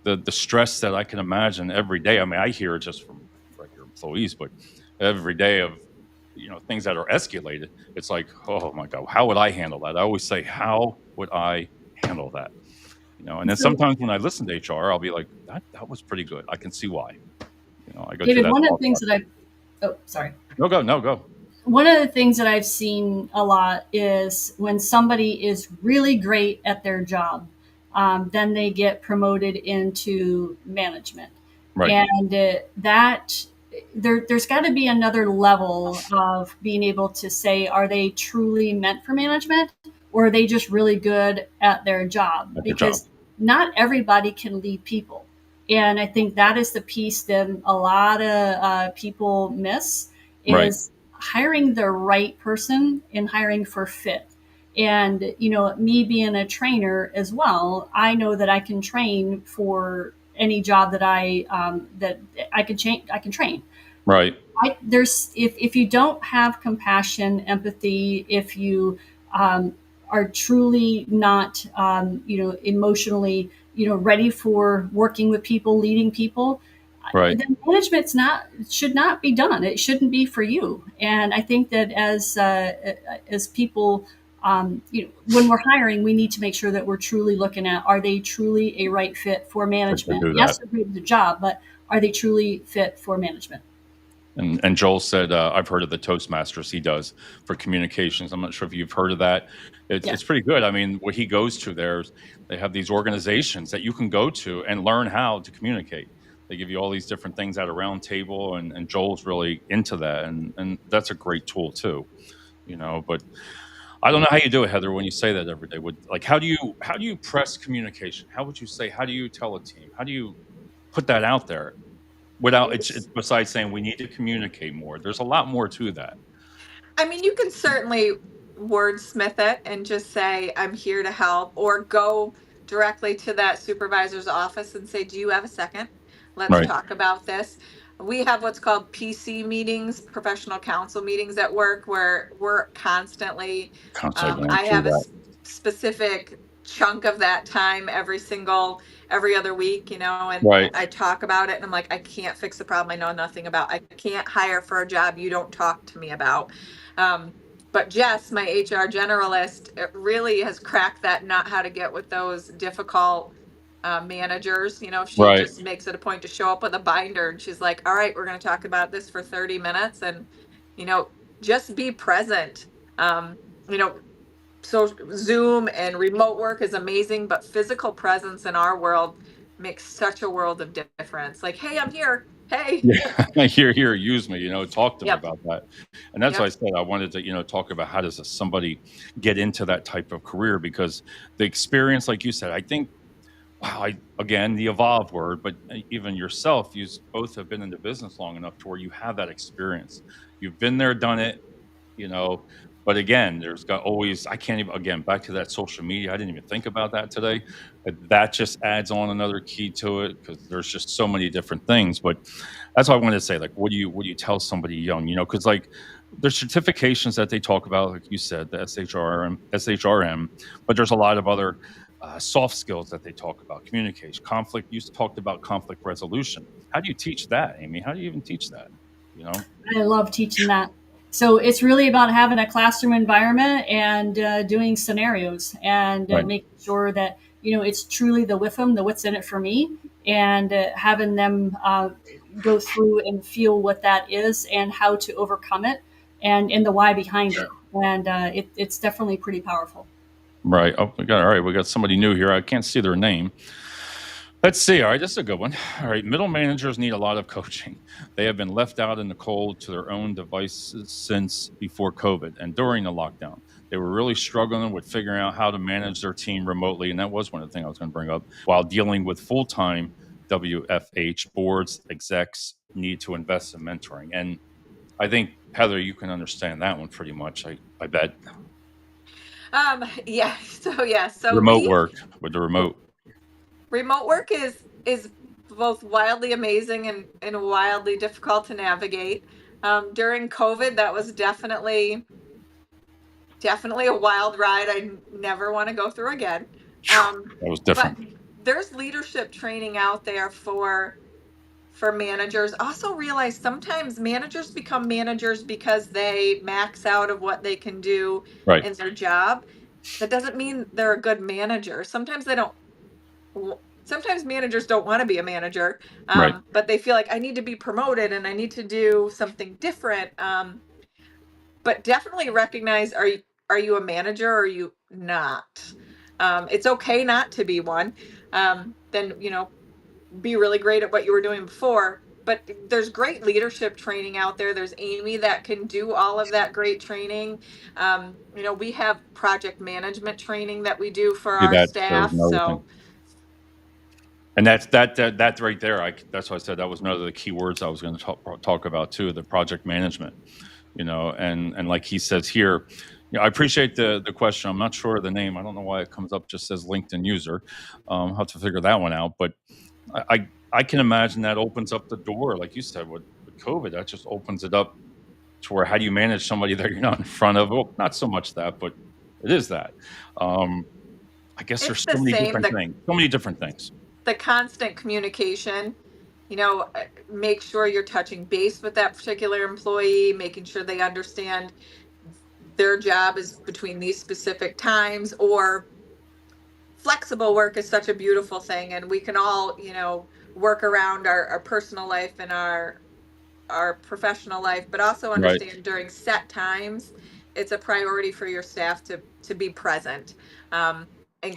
the stress that I can imagine every day. I mean, I hear it just from regular employees, but every day of things that are escalated, it's like, oh my god, how would I handle that? I always say, how would I handle that? And then So, sometimes when I listen to HR, I'll be like, that was pretty good. I can see why. I go through David, that one of the thought things process. that oh, sorry. No, go. One of the things that I've seen a lot is when somebody is really great at their job, then they get promoted into management. Right, And there's got to be another level of being able to say, are they truly meant for management, or are they just really good at their job? at their job. Because not everybody can lead people. And I think that is the piece that a lot of people miss, Right, is hiring the right person and hiring for fit. And me being a trainer as well, I know that I can train for any job that I can change. I can train. right, There's if you don't have compassion, empathy, if you are truly not emotionally ready for working with people, leading people, right. then management's not should not be done. It shouldn't be for you. And I think that as people, when we're hiring, we need to make sure that we're truly looking at, are they truly a right fit for To management? do Yes, that. they're great at the job, but are they truly fit for management? And Joel said, I've heard of the Toastmasters he does for communications. I'm not sure if you've heard of that. Yeah. It's pretty good. I mean, what he goes to there, they have these organizations that you can go to and learn how to communicate. They give you all these different things at a round table, and Joel's really into that, and that's a great tool too. But I don't know how you do it, Heather, when you say that every day. Like, how do you press communication? How would you say? How do you tell a team? How do you put that out there without it's besides saying we need to communicate more? There's a lot more to that. I mean, you can certainly wordsmith it and just say, I'm here to help, or go directly to that supervisor's office and say, do you have a second? Let's Right. talk about this. We have what's called PC meetings, professional council meetings at work, where we're constantly, Constantly going I through have a that. specific chunk of that time every other week, and Right. I talk about it, and I'm like, I can't fix the problem I know nothing about. I can't hire for a job you don't talk to me about. But Jess, my HR generalist, really has cracked that nut, how to get with those difficult managers. She Right. just makes it a point to show up with a binder, and she's like, all right, we're going to talk about this for 30 minutes. And, just be present. You know, so Zoom and remote work is amazing, but physical presence in our world makes such a world of difference. Like, hey, I'm here. Hey. Yeah, here, use me. Talk to me Yep. about that. And that's why I Yep. said I wanted to talk about how does somebody get into that type of career, because the experience, like you said, I think. Wow, again, the evolved word, but even yourself, you both have been in the business long enough to where you have that experience. You've been there, done it, you know. But again, there's got always, I can't even, again, back to that social media. I didn't even think about that today. But that just adds on another key to it because there's just so many different things. But that's what I wanted to say. Like, what do you tell somebody young? Because like there's certifications that they talk about, like you said, the SHRM, but there's a lot of other soft skills that they talk about, communication, conflict. You talked about conflict resolution. How do you teach that, Amy? How do you even teach that? You know, I love teaching that. So it's really about having a classroom environment and doing scenarios and right, making sure that it's truly the with them, the what's in it for me, and having them go through and feel what that is and how to overcome it, and the why behind it. And it's definitely pretty powerful. right. Oh, all right. We got somebody new here. I can't see their name. Let's see. All right, this is a good one. All right, middle managers need a lot of coaching. They have been left out in the cold to their own devices since before COVID and during the lockdown. They were really struggling with figuring out how to manage their team remotely, and that was one of the things I was going to bring up, while dealing with full-time WFH boards. Execs need to invest in mentoring, and I think Heather, you can understand that one pretty much. I bet. Yeah. So Remote work with the remote. remote work is both wildly amazing and wildly difficult to navigate. During COVID, that was definitely a wild ride I never want to go through again. That was different. But there's leadership training out there for managers. Also realize sometimes managers become managers because they max out of what they can do Right, in their job. That doesn't mean they're a good manager. Sometimes they don't. Sometimes managers don't want to be a manager, right. but they feel like I need to be promoted and I need to do something different. But definitely recognize, are you a manager or are you not? It's okay not to be one. Then be really great at what you were doing before. But there's great leadership training out there. There's Amy that can do all of that great training. We have project management training that we do for See, our that was staff. another thing. So And that right there. That's why I said that was one of the key words I was going to talk about too. The project management, and like he says here, I appreciate the question. I'm not sure of the name. I don't know why it comes up just says LinkedIn user. I'll have to figure that one out. But I can imagine that opens up the door, like you said, with COVID. That just opens it up to where how do you manage somebody that you're not in front of? Well, not so much that, but it is that. I guess it's there's the so many same. different things. So many different things. The constant communication, make sure you're touching base with that particular employee, making sure they understand their job is between these specific times, or flexible work is such a beautiful thing, and we can all work around our personal life and our professional life, but also Right. understand during set times it's a priority for your staff to be present, and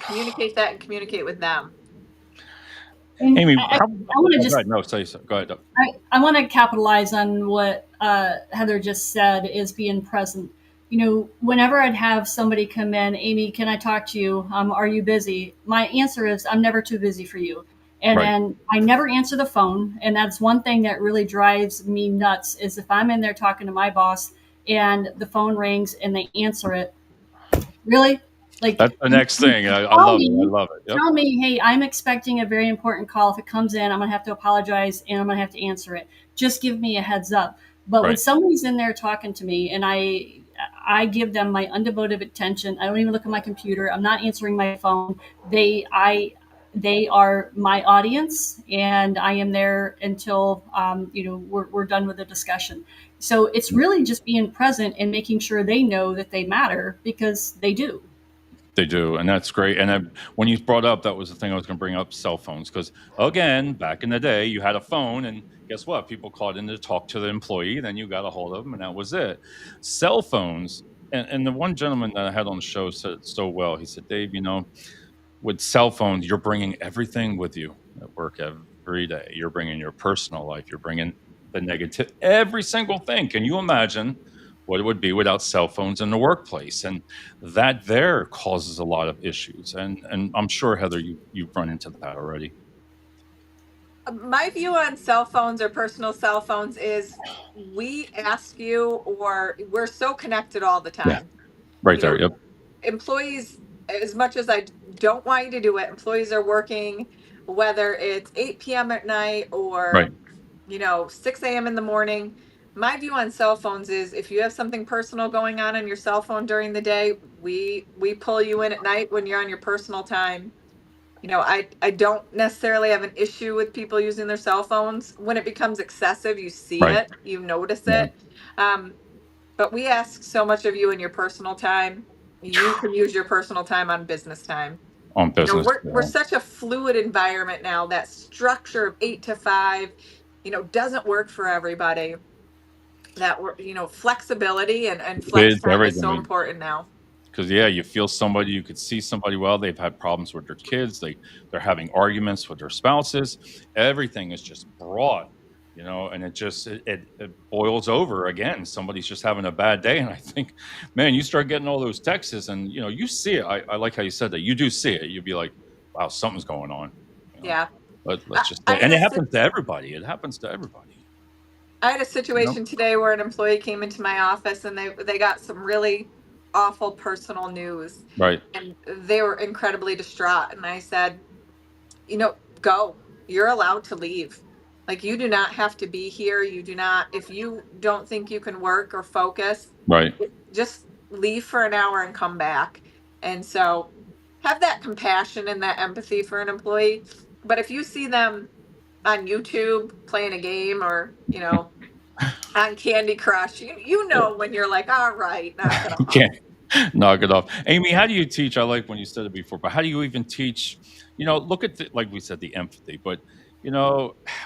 communicate with them. And Amy, I how want to oh, go just ahead. No, say so. Go ahead. I want to capitalize on what Heather just said, is being present. Whenever I'd have somebody come in, Amy, can I talk to you? Are you busy? My answer is, I'm never too busy for you. And Right. then I never answer the phone. And that's one thing that really drives me nuts, is if I'm in there talking to my boss and the phone rings and they answer it. Really? Like, That's the next thing. I tell love it. I me, love it. Yep. tell me, hey, I'm expecting a very important call. If it comes in, I'm gonna have to apologize and I'm gonna have to answer it. Just give me a heads up. But when Right. somebody's in there talking to me and I give them my undevoted attention, I don't even look at my computer. I'm not answering my phone. They are my audience, and I am there until we're done with the discussion. So it's really just being present and making sure they know that they matter, because they do. They do, and that's great. And when you brought up, that was the thing I was going to bring up, cell phones, because again, back in the day, you had a phone, and guess what? People called in to talk to the employee, then you got a hold of them, and that was it. Cell phones, and the one gentleman that I had on the show said it so well. He said, Dave, with cell phones, you're bringing everything with you at work every day. You're bringing your personal life. You're bringing the negative, every single thing. Can you imagine what it would be without cell phones in the workplace? And that there causes a lot of issues. And I'm sure, Heather, you've run into that already. My view on cell phones or personal cell phones is we ask you, or we're so connected all the Yeah, time. right You there. know, Yep. employees, as much as I don't want you to do it, employees are working, whether it's 8 p.m. at night Right. or, 6 a.m. in the morning. My view on cell phones is if you have something personal going on your cell phone during the day, we pull you in at night when you're on your personal time. I don't necessarily have an issue with people using their cell phones. When it becomes excessive, you see Right. it, you notice Yeah. it. Um, but we ask so much of you in your personal time. You can use your personal time on business time. On business. We're Yeah. such a fluid environment now. That structure of 8 to 5, doesn't work for everybody. That we're, flexibility and flex Kids, time is so everything. important now. Because yeah, you feel somebody, you could see somebody, well, they've had problems with their kids, they're having arguments with their spouses, everything is just brought, and it boils over again. Somebody's just having a bad day, and I think, man, you start getting all those texts, and you see it. I like how you said that. You do see it. You'd be like, wow, something's going on. you know Yeah. let's just I say, had and a it happens to everybody. It happens to everybody. I had a you know situation today where an employee came into my office and they got some really awful personal news, right. and they were incredibly distraught, and I said, go. You're allowed to leave. Like, you do not have to be here. You do not, if you don't think you can work or focus, Right. just leave for an hour and come back. And so have that compassion and that empathy for an employee. But if you see them on YouTube playing a game, or, on Candy Crush, you know when you're like, all right, knock it off. Okay. Knock it off. Amy, how do you teach? I like when you said it before, but how do you even teach? Look at like we said, the empathy, but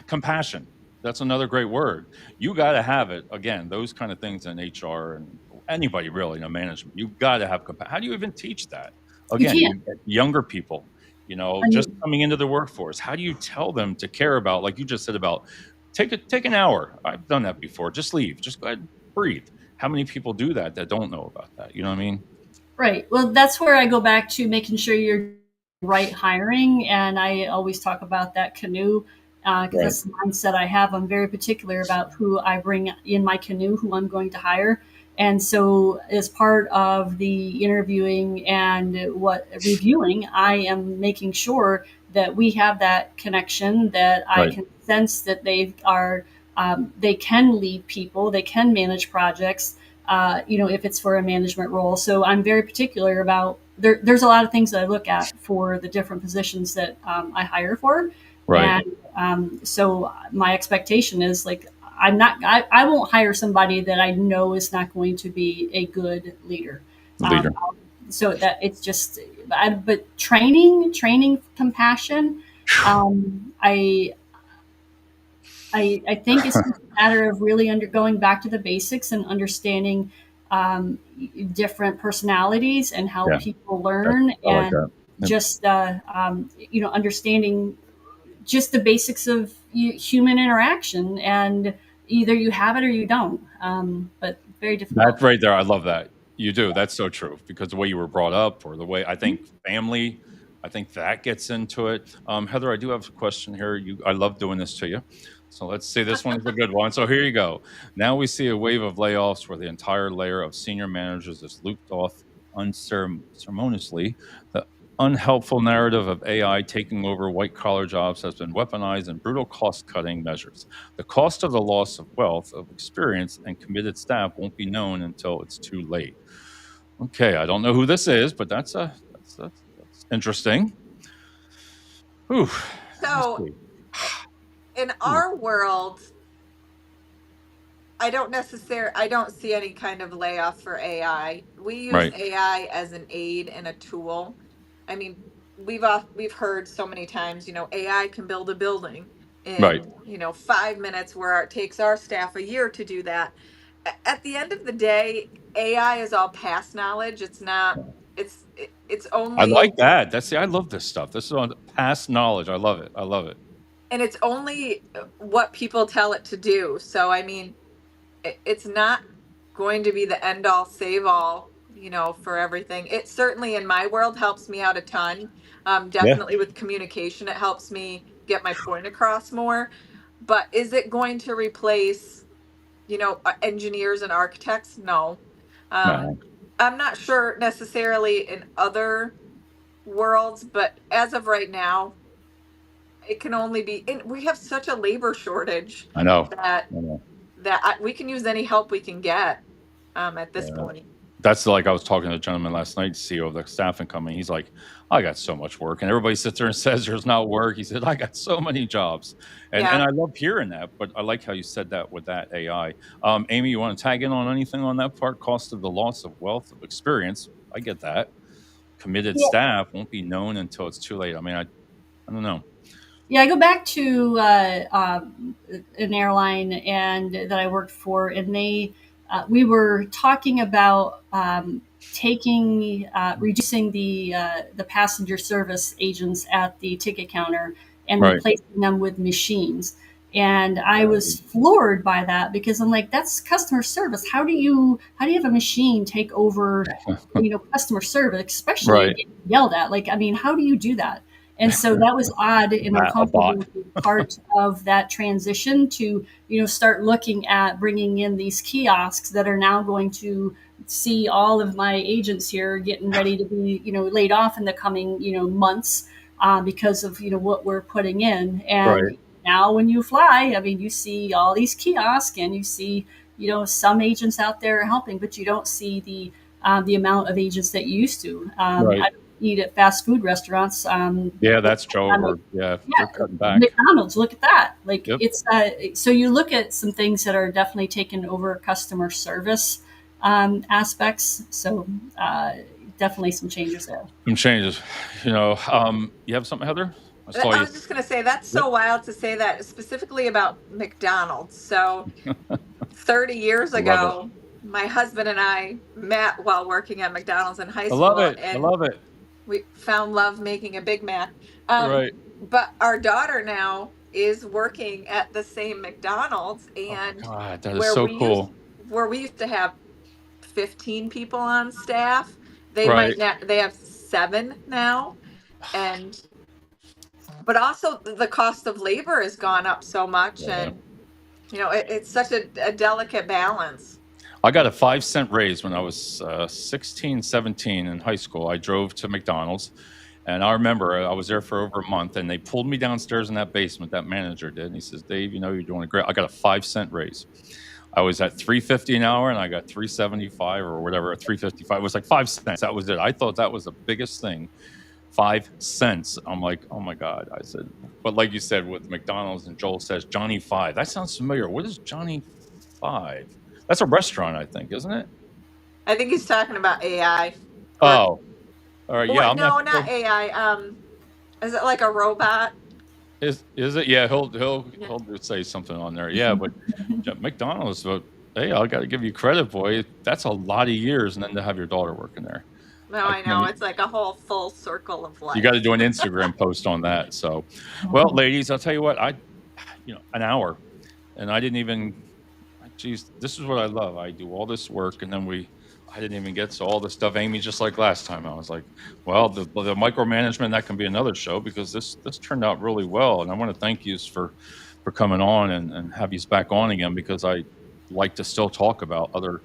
compassion. That's another great word. You got to have it. Again, those kind of things in HR and anybody really, management. You got to have compassion. How do you even teach that? You Again, can't. you get younger people, I just mean, coming into the workforce. How do you tell them to care about, like you just said, about take an hour? I've done that before. Just leave. Just go ahead and breathe. How many people do that don't know about that? You know what I mean? right. Well, that's where I go back to making sure you're right hiring. And I always talk about that canoe because Right. that's the mindset I have. I'm very particular about who I bring in my canoe, who I'm going to hire. And so, as part of the interviewing and what reviewing, I am making sure that we have that connection, that I Right. can sense that they can lead people, they can manage projects, if it's for a management role. So I'm very particular about there's a lot of things that I look at for the different positions that I hire for. Right. And so my expectation is like, I won't hire somebody that I know is not going to be a good leader. Leader. So that it's just, but training compassion. I think it's just a matter of really going back to the basics and understanding different personalities and how Yeah. people learn, I like and that. Yep. just understanding just the basics of human interaction, and either you have it or you don't. But very difficult. That's right there. I love that. You do. That's so true, because the way you were brought up, or the way, I think family, I think that gets into it. Heather, I do have a question here. I love doing this to you. So let's see. This one is a good one. So here you go. Now we see a wave of layoffs where the entire layer of senior managers is looped off unceremoniously. The unhelpful narrative of AI taking over white collar jobs has been weaponized in brutal cost cutting measures. The cost of the loss of wealth, of experience, and committed staff won't be known until it's too late. Okay, I don't know who this is, but that's interesting. Whew. Let me So see. in Ooh, our world, I don't see any kind of layoff for AI. We use right. AI as an aid and a tool. I mean, we've heard so many times, AI can build a building. Right. in 5 minutes, where it takes our staff a year to do that. At the end of the day, AI is all past knowledge. It's not. It's I only like that. I love this stuff. This is on past knowledge. I love it. I love it. and it's only what people tell it to do. So I mean, it's not going to be the end all save all, for everything. It certainly in my world helps me out a ton. Yeah. Definitely with communication, it helps me get my point across more. But is it going to replace, engineers and architects? No. Um, No, I'm not sure necessarily in other worlds, but as of right now, it can only be. And we have such a labor shortage I know. that I know. we can use any help we can get at this Yeah. point. That's like I was talking to a gentleman last night, CEO of the staffing company. He's like, I got so much work. And everybody sits there and says there's not work. He said, I got so many jobs. And Yeah. I love hearing that, but I like how you said that with that AI. Amy, you want to tag in on anything on that part? Cost of the loss of wealth of experience. I get that. Committed Yeah. staff won't be known until it's too late. I mean, I don't know. Yeah, I go back to an airline and that I worked for, and we were talking about taking reducing the passenger service agents at the ticket counter and Right. replacing them with machines. And I was Right. floored by that because I'm like, that's customer service. How do you have a machine take over, customer service, especially Right. getting yelled at? Like, I mean, how do you do that? And so that was odd and A bot. uncomfortable to be part of that transition to, start looking at bringing in these kiosks that are now going to see all of my agents here getting ready to be, laid off in the coming, months because of, what we're putting in. Right. And now when you fly, I mean, you see all these kiosks and you see, some agents out there helping, but you don't see the amount of agents that you used to. Right. I eat at fast food restaurants. Yeah, that's Joe I'm like, over. Yeah, they're yeah, cutting back. McDonald's. Look at that. Like Yep. it's so you look at some things that are definitely taking over customer service aspects. So definitely some changes there. Some changes. You have something, Heather? I saw I you. was just going to say that's so wild to say that specifically about McDonald's. So 30 years I love it. ago, my husband and I met while working at McDonald's in high I love school, it. I and love it. we found love making a Big Mac. Right. But our daughter now is working at the same McDonald's, Oh my and God, that is where so we used cool. where we used to have 15 people on staff, Right. they have 7 now. And but also the cost of labor has gone up so much, Yeah. and it's such a delicate balance. I got a 5 cent raise when I was 16, 17 in high school. I drove to McDonald's, and I remember I was there for over a month, and they pulled me downstairs in that basement. That manager did, and he says, "Dave, you're doing a great." I got a 5 cent raise. I was at 3.50 an hour, and I got 3.75 or whatever. 3.55. It was like 5 cents. That was it. I thought that was the biggest thing. 5 cents. I'm like, oh my God. I said, but like you said with McDonald's, and Joel says Johnny Five. That sounds familiar. What is Johnny Five? That's a restaurant, I think, isn't it? I think he's talking about AI. Oh, all right. Yeah, Or, I'm no, not. not AI. Is it like a robot? Is it? Yeah, he'll Yeah. he'll say something on there. Yeah, but McDonald's. But hey, I got to give you credit, boy. That's a lot of years, and then to have your daughter working there. No, I I know. can't. It's like a whole full circle of life. You got to do an Instagram post on that. So, well, ladies, I'll tell you what. An hour, and I didn't even. Geez, this is what I love. I do all this work, and then I didn't even get to all the stuff, Amy. Just like last time, I was like, well, the micromanagement, that can be another show, because this turned out really well, and I want to thank you for coming on and have you back on again, because I like to still talk about other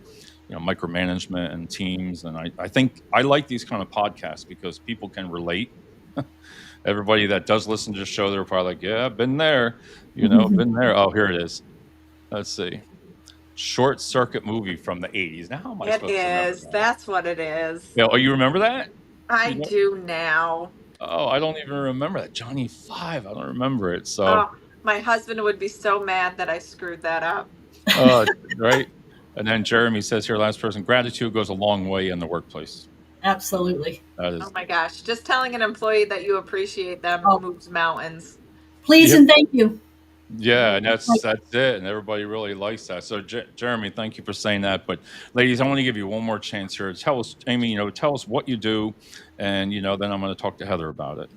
micromanagement and teams, and I think I like these kind of podcasts because people can relate. Everybody that does listen to the show, they're probably like, yeah, I've been there, been there. Oh, here it is. Let's see. Short Circuit movie from the 80s. Now, how am I It supposed to remember is. that? That's what it is. Yeah, oh, you remember that? I do now. Oh, I don't even remember that. Johnny Five. I don't remember it. So, Oh, my husband would be so mad that I screwed that up. right. And then Jeremy says here, last person, gratitude goes a long way in the workplace. Absolutely. That is. Oh my gosh. Just telling an employee that you appreciate them moves mountains. Please and thank you. Yeah, and Like, that's it, and everybody really likes that. So, Jeremy, thank you for saying that. But, ladies, I want to give you one more chance here. Tell us, Amy, tell us what you do, and then I'm going to talk to Heather about it.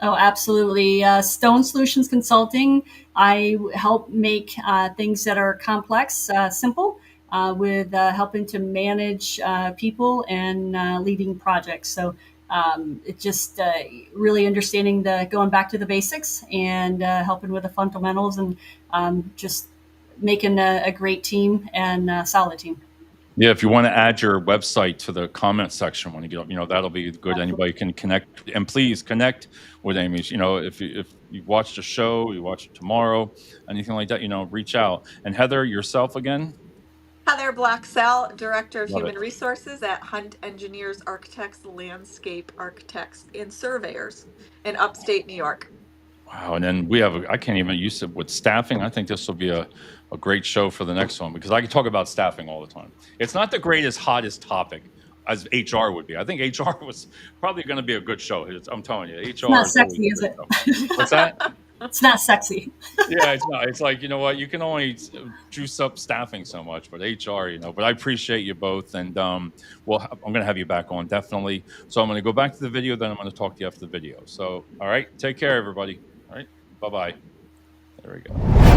oh, absolutely. Stone Solutions Consulting. I help make things that are complex simple with helping to manage people and leading projects. So it just really understanding the going back to the basics and helping with the fundamentals and just making a great team and a solid team. Yeah, if you want to add your website to the comment section when you get up, that'll be good. Absolutely. Anybody can connect, and please connect with Amy. If you watched the show, you watch it tomorrow, anything like that, reach out. And Heather, yourself again. Heather Blokzyl, Director of Love it. Human Resources at Hunt Engineers, Architects, Landscape Architects, and Surveyors in upstate New York. Wow. And then I can't even use it with staffing. I think this will be a great show for the next one because I can talk about staffing all the time. It's not the greatest, hottest topic as HR would be. I think HR was probably going to be a good show. I'm telling you, It's HR not is always sexy, a is good it? show. What's that? It's not sexy. Yeah, it's not. It's like, you know what? You can only juice up staffing so much, but HR, but I appreciate you both. And I'm going to have you back on, definitely. So I'm going to go back to the video, then I'm going to talk to you after the video. So, all right, take care, everybody. All right, bye-bye. There we go.